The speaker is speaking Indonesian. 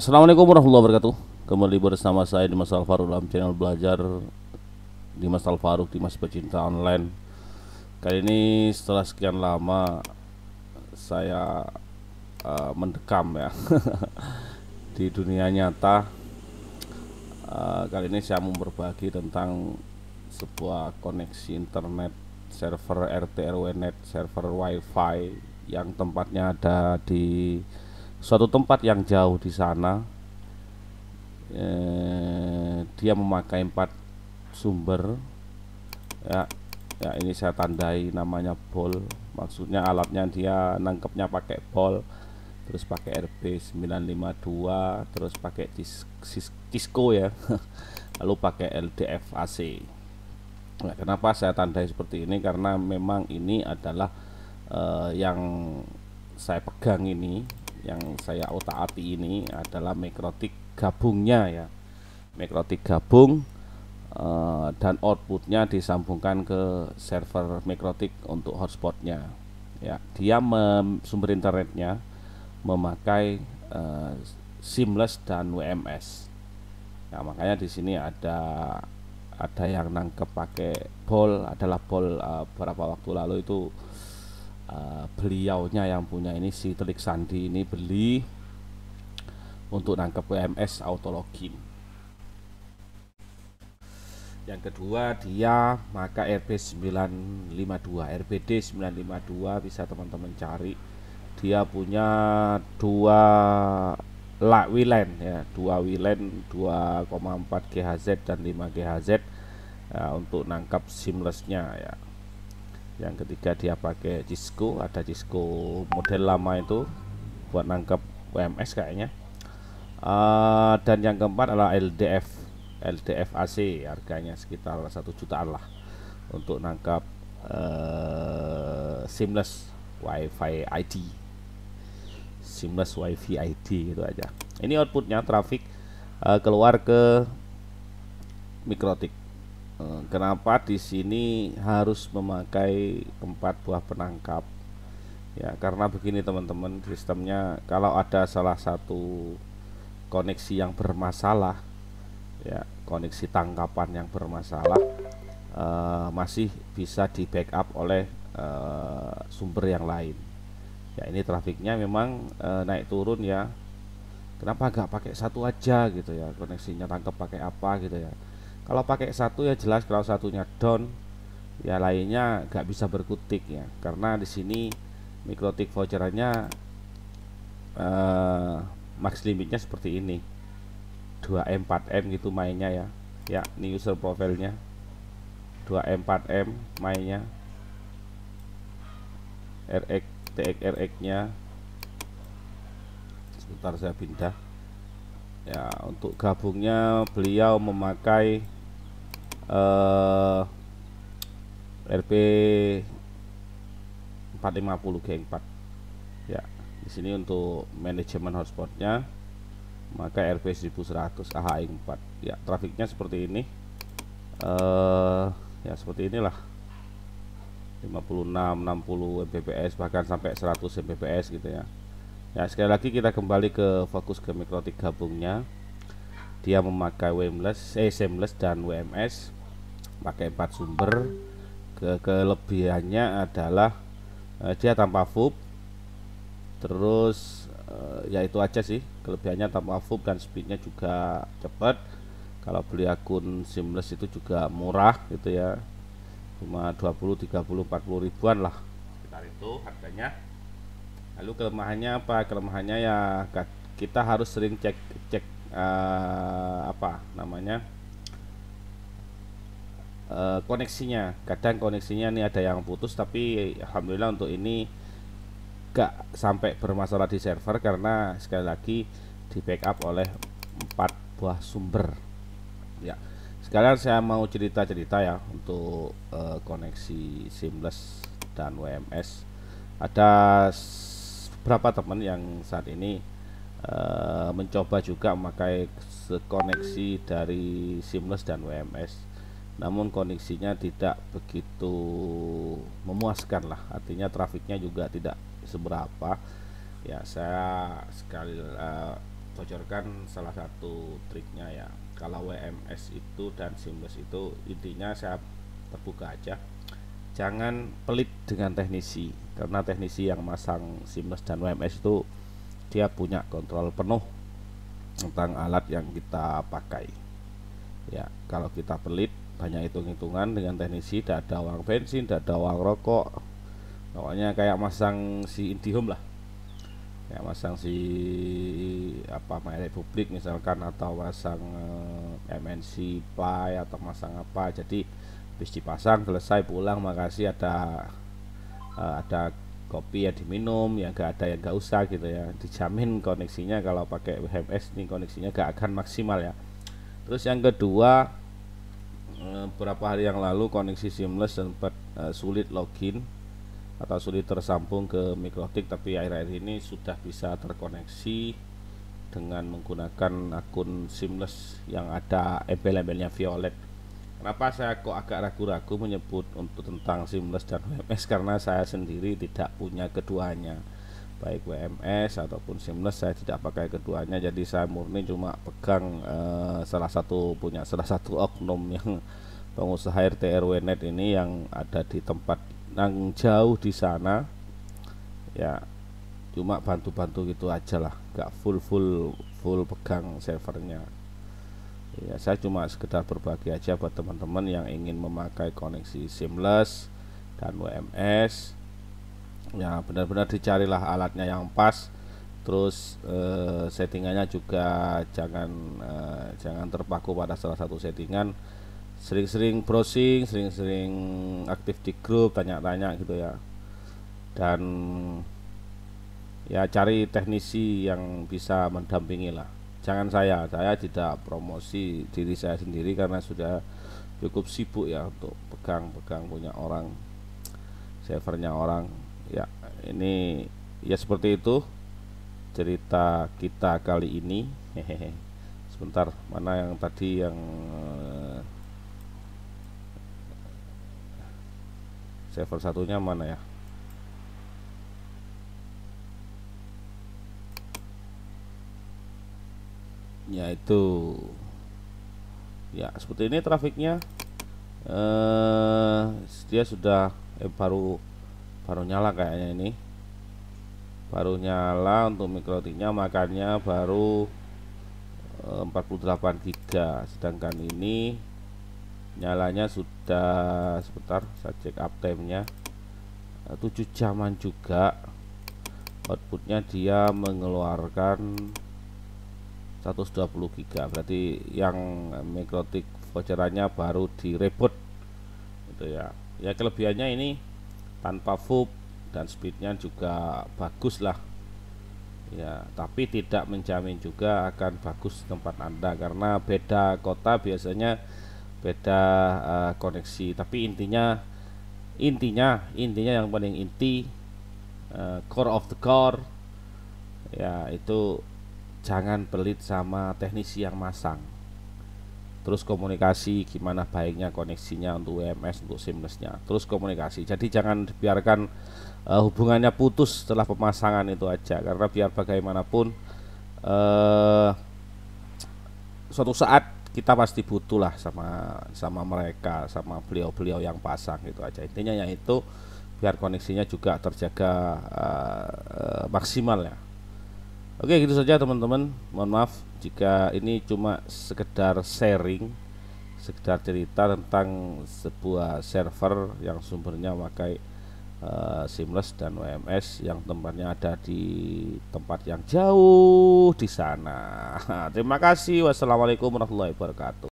Assalamualaikum warahmatullahi wabarakatuh. Kembali bersama saya Dimas Alfaruk dalam channel belajar Dimas Alfaruk, Dimas Pecinta Online. Kali ini setelah sekian lama saya mendekam ya di dunia nyata. Kali ini saya mau berbagi tentang sebuah koneksi internet server RT/RW net, server WiFi yang tempatnya ada di suatu tempat yang jauh di sana. Dia memakai 4 sumber ya. Ya, ini saya tandai namanya bol, maksudnya alatnya dia nangkepnya pakai bol, terus pakai RB952, terus pakai Cisco ya lalu pakai LDF AC. Nah, kenapa saya tandai seperti ini? Karena memang ini adalah yang saya pegang ini, yang saya otak-atik ini adalah mikrotik gabungnya ya, mikrotik gabung, dan outputnya disambungkan ke server mikrotik untuk hotspotnya ya. Dia sumber internetnya memakai seamless dan WMS ya. Makanya di sini ada yang nangkep pakai bol, adalah bol. Beberapa waktu lalu itu beliaunya yang punya ini, si Telik Sandi ini, beli untuk nangkep WMS auto login. Yang kedua, dia maka RBD952 bisa teman-teman cari. Dia punya dua WLAN ya, dua WLAN 2,4 GHz dan 5 GHz ya, untuk nangkap seamlessnya ya. Yang ketiga, dia pakai Cisco, ada Cisco model lama itu buat nangkap WMS kayaknya. Dan yang keempat adalah LDF AC, harganya sekitar 1 jutaan lah untuk nangkap seamless WiFi ID, seamless WiFi ID gitu aja. Ini outputnya traffic keluar ke mikrotik. Kenapa di sini harus memakai 4 buah penangkap ya? Karena begini teman-teman, sistemnya kalau ada salah satu koneksi yang bermasalah ya, koneksi tangkapan yang bermasalah, masih bisa di backup oleh sumber yang lain ya. Ini trafiknya memang naik turun ya. Kenapa nggak pakai satu aja gitu ya, koneksinya tangkap pakai apa gitu ya? Kalau pakai satu ya jelas, kalau satunya down ya lainnya nggak bisa berkutik ya. Karena di sini mikrotik voucherannya max limitnya seperti ini, 2M 4M gitu mainnya ya. Ya, ini user profilnya 2M 4M mainnya. RX TX RX nya sebentar saya pindah ya. Untuk gabungnya beliau memakai RP 450 G4 ya. Di sini untuk manajemen hotspotnya maka RP 1100 AHI4 ya. Trafiknya seperti ini, ya seperti inilah, 56, 60 Mbps bahkan sampai 100 Mbps gitu ya. Ya, sekali lagi kita kembali ke fokus ke mikrotik gabungnya. Dia memakai seamless dan WMS, pakai 4 sumber. Kelebihannya adalah dia tanpa VUB. Terus ya itu aja sih kelebihannya, tanpa VUB dan speednya juga cepat. Kalau beli akun seamless itu juga murah gitu ya, cuma 20, 30, 40 ribuan lah sekitar itu harganya. Lalu kelemahannya apa? Kelemahannya ya kita harus sering cek apa namanya, koneksinya. Kadang koneksinya ini ada yang putus, tapi alhamdulillah untuk ini gak sampai bermasalah di server karena sekali lagi di backup oleh 4 buah sumber ya. Sekalian saya mau cerita-cerita ya untuk koneksi seamless dan WMS. Ada beberapa teman yang saat ini mencoba juga memakai koneksi dari seamless dan WMS, namun koneksinya tidak begitu memuaskan lah, artinya trafiknya juga tidak seberapa ya. Saya sekali bocorkan salah satu triknya ya. Kalau WMS itu dan seamless itu intinya saya terbuka aja, jangan pelit dengan teknisi, karena teknisi yang masang seamless dan WMS itu dia punya kontrol penuh tentang alat yang kita pakai ya. Kalau kita pelit, banyak hitung-hitungan dengan teknisi, tidak ada uang bensin, tidak ada uang rokok, pokoknya kayak masang si IndiHome lah, kayak masang si apa My Republic misalkan, atau masang MNC Play, atau masang apa. Jadi habis dipasang selesai pulang, makasih, ada kopi ya diminum, ya gak ada, ya gak usah gitu ya, dijamin koneksinya kalau pakai WMS nih koneksinya gak akan maksimal ya. Terus yang kedua, beberapa hari yang lalu koneksi seamless sempat sulit login atau sulit tersambung ke Mikrotik, tapi akhir-akhir ini sudah bisa terkoneksi dengan menggunakan akun seamless yang ada embel-embelnya violet. Kenapa saya kok agak ragu-ragu menyebut untuk tentang seamless dan WMS, karena saya sendiri tidak punya keduanya, baik WMS ataupun seamless saya tidak pakai keduanya. Jadi saya murni cuma pegang salah satu oknum yang pengusaha RT RW net ini yang ada di tempat yang jauh di sana ya, cuma bantu-bantu gitu aja lah, gak full pegang servernya ya. Saya cuma sekedar berbagi aja buat teman-teman yang ingin memakai koneksi seamless dan WMS ya, benar-benar dicarilah alatnya yang pas. Terus settingannya juga jangan terpaku pada salah satu settingan, sering-sering browsing, sering-sering aktif di grup, tanya-tanya gitu ya. Dan ya cari teknisi yang bisa mendampingi lah. Jangan saya tidak promosi diri saya sendiri karena sudah cukup sibuk ya untuk pegang punya orang, servernya orang. Ya, ini ya seperti itu cerita kita kali ini. Hehehe. Sebentar, mana yang tadi yang server satunya mana ya? Ya itu ya seperti ini trafiknya. Dia sudah baru nyala kayaknya, ini baru nyala untuk mikrotiknya, makanya baru 48 giga, sedangkan ini nyalanya sudah, sebentar saya cek uptime-nya, 7 jaman juga. Outputnya dia mengeluarkan 120 giga, berarti yang mikrotik voucherannya baru direboot gitu ya. Ya kelebihannya ini tanpa FUB dan speednya juga bagus lah ya, tapi tidak menjamin juga akan bagus tempat Anda karena beda kota biasanya beda koneksi. Tapi intinya yang paling inti, core of the core ya, itu jangan pelit sama teknisi yang masang. Terus komunikasi gimana baiknya koneksinya untuk WMS, untuk seamlessnya, terus komunikasi. Jadi jangan biarkan hubungannya putus setelah pemasangan itu aja, karena biar bagaimanapun suatu saat kita pasti butuh lah sama mereka, sama beliau yang pasang, gitu aja intinya. Yang itu biar koneksinya juga terjaga maksimal ya. Oke, gitu saja teman-teman. Mohon maaf jika ini cuma sekedar sharing, sekedar cerita tentang sebuah server yang sumbernya memakai seamless dan WMS yang tempatnya ada di tempat yang jauh di sana. Terima kasih. Wassalamualaikum warahmatullahi wabarakatuh.